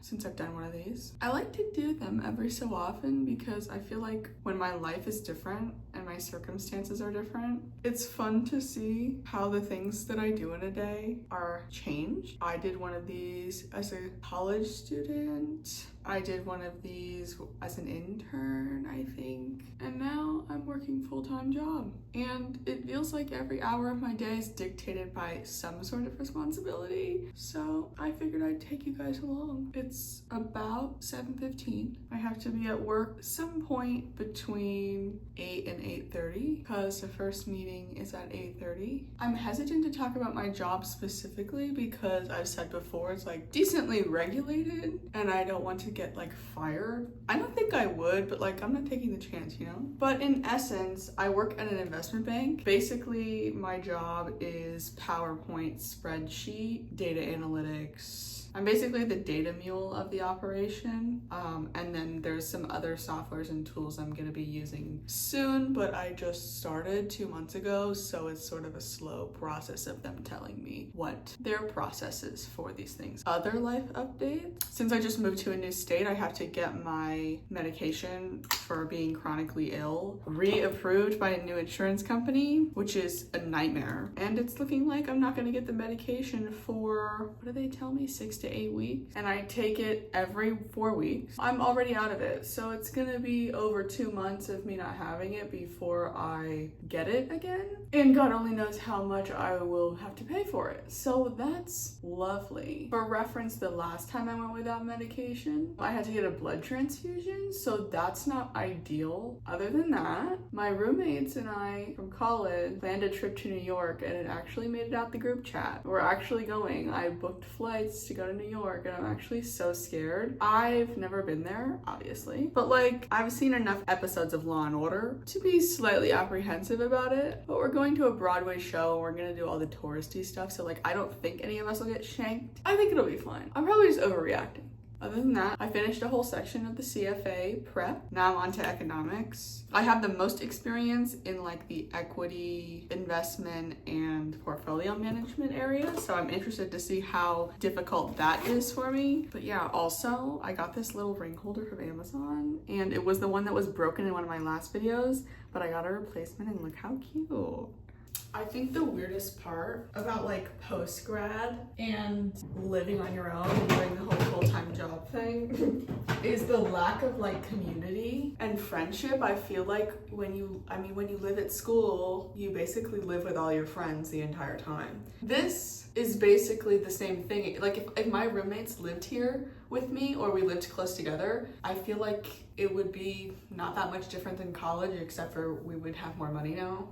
since I've done one of these. I like to do them every so often because I feel like when my life is different and my circumstances are different, it's fun to see how the things that I do in a day are changed. I did one of these as a college student. I did one of these as an intern, I think. And now I'm working full-time job. And it feels like every hour of my day is dictated by some sort of responsibility. So I figured I'd take you guys along. It's about 7:15. I have to be at work some point between 8 and 8:30 because the first meeting is at 8:30. I'm hesitant to talk about my job specifically because I've said before it's like decently regulated and I don't want to get like fired. I don't think I would, but like I'm not taking the chance, you know? But in essence, I work at an investment bank. Basically, my job is PowerPoint, spreadsheet, data analytics. I'm basically the data mule of the operation. And then there's some other softwares and tools I'm gonna be using soon, but I just started 2 months ago, so it's sort of a slow process of them telling me what their process is for these things. Other life updates. Since I just moved to a new state, I have to get my medication for being chronically ill reapproved by a new insurance company, which is a nightmare. And it's looking like I'm not gonna get the medication for, what do they tell me, 6 to 8 weeks, and I take it every 4 weeks. I'm already out of it, so it's gonna be over 2 months of me not having it before I get it again, and God only knows how much I will have to pay for it, so that's lovely. For reference, the last time I went without medication, I had to get a blood transfusion, so that's not ideal. Other than that, my roommates and I from college planned a trip to New York, and it actually made it out the group chat. We're actually going. I booked flights to go to New York, and I'm actually so scared. I've never been there, obviously, but like I've seen enough episodes of Law and Order to be slightly apprehensive about it. But we're going to a Broadway show and we're gonna do all the touristy stuff, so like I don't think any of us will get shanked. I think it'll be fine. I'm probably just overreacting. Other than that, I finished a whole section of the CFA prep. Now I'm on to economics. I have the most experience in like the equity, investment, and portfolio management area, so I'm interested to see how difficult that is for me. But yeah, also, I got this little ring holder from Amazon, and it was the one that was broken in one of my last videos, but I got a replacement, and look how cute. I think the weirdest part about like post-grad and living on your own and doing the whole full-time job thing is the lack of like community and friendship. I feel like when you live at school, you basically live with all your friends the entire time. This is basically the same thing. Like if my roommates lived here with me or we lived close together, I feel like it would be not that much different than college, except for we would have more money now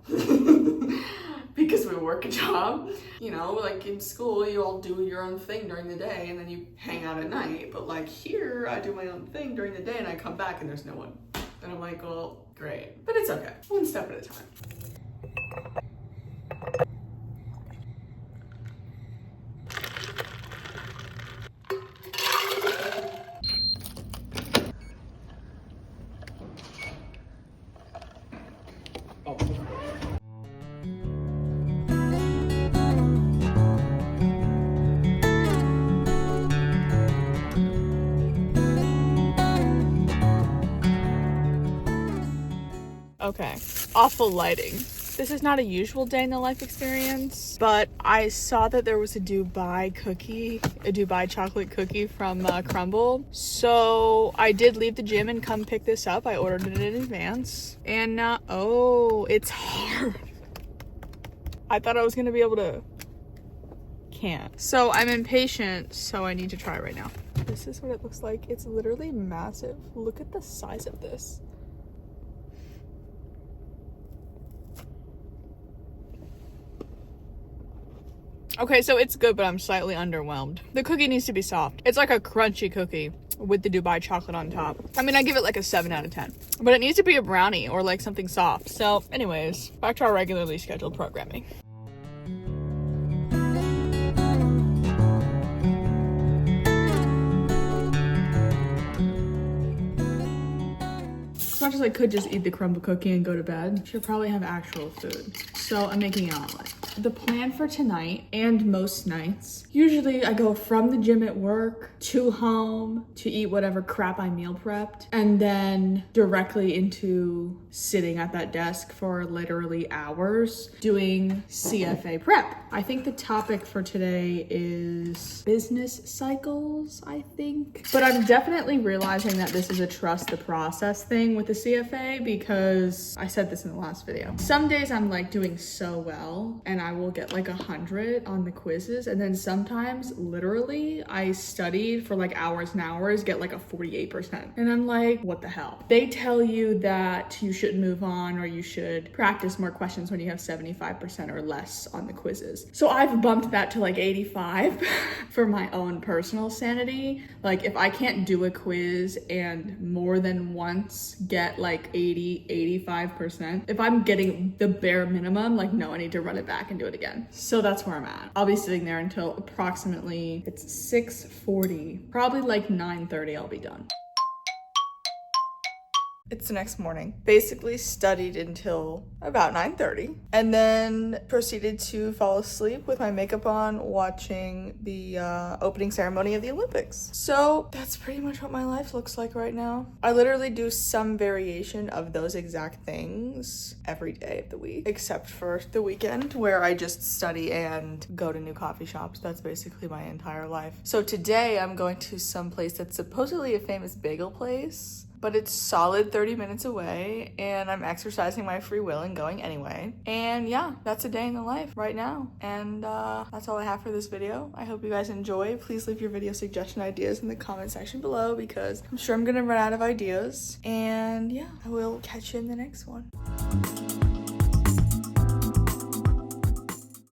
because we work a job. You know, like in school, you all do your own thing during the day and then you hang out at night. But like here, I do my own thing during the day and I come back and there's no one. And I'm like, well, great. But it's okay. One step at a time. Okay, awful lighting. This is not a usual day in the life experience, but I saw that there was a Dubai chocolate cookie from Crumble. So I did leave the gym and come pick this up. I ordered it in advance. And oh, it's hard. I thought I was gonna be able to, can't. So I'm impatient, so I need to try right now. This is what it looks like. It's literally massive. Look at the size of this. Okay, so it's good, but I'm slightly underwhelmed. The cookie needs to be soft. It's like a crunchy cookie with the Dubai chocolate on top. I mean, I give it like a 7 out of 10. But it needs to be a brownie or like something soft. So anyways, back to our regularly scheduled programming. As much as I could just eat the crumble cookie and go to bed, I should probably have actual food. So I'm making an omelet. the plan for tonight and most nights, usually I go from the gym at work to home to eat whatever crap I meal prepped, and then directly into sitting at that desk for literally hours doing CFA prep. I think the topic for today is business cycles, I think. But I'm definitely realizing that this is a trust the process thing with the CFA, because I said this in the last video. Some days I'm like doing so well and I will get like 100 on the quizzes, and then sometimes literally I studied for like hours and hours, get like a 48%. And I'm like, what the hell? They tell you that you should move on or you should practice more questions when you have 75% or less on the quizzes. So I've bumped that to like 85 for my own personal sanity. Like if I can't do a quiz and more than once get like 80, 85%, if I'm getting the bare minimum, like no, I need to run it back and do it again. So that's where I'm at. I'll be sitting there until approximately, it's 6:40, probably like 9:30 I'll be done. It's the next morning. Basically studied until about 9:30 and then proceeded to fall asleep with my makeup on watching the opening ceremony of the Olympics. So that's pretty much what my life looks like right now. I literally do some variation of those exact things every day of the week, except for the weekend where I just study and go to new coffee shops. That's basically my entire life. So today I'm going to some place that's supposedly a famous bagel place, but it's solid 30 minutes away, and I'm exercising my free will and going anyway. And yeah, that's a day in the life right now. And that's all I have for this video. I hope you guys enjoy. Please leave your video suggestion ideas in the comment section below, because I'm sure I'm gonna run out of ideas. And yeah, I will catch you in the next one.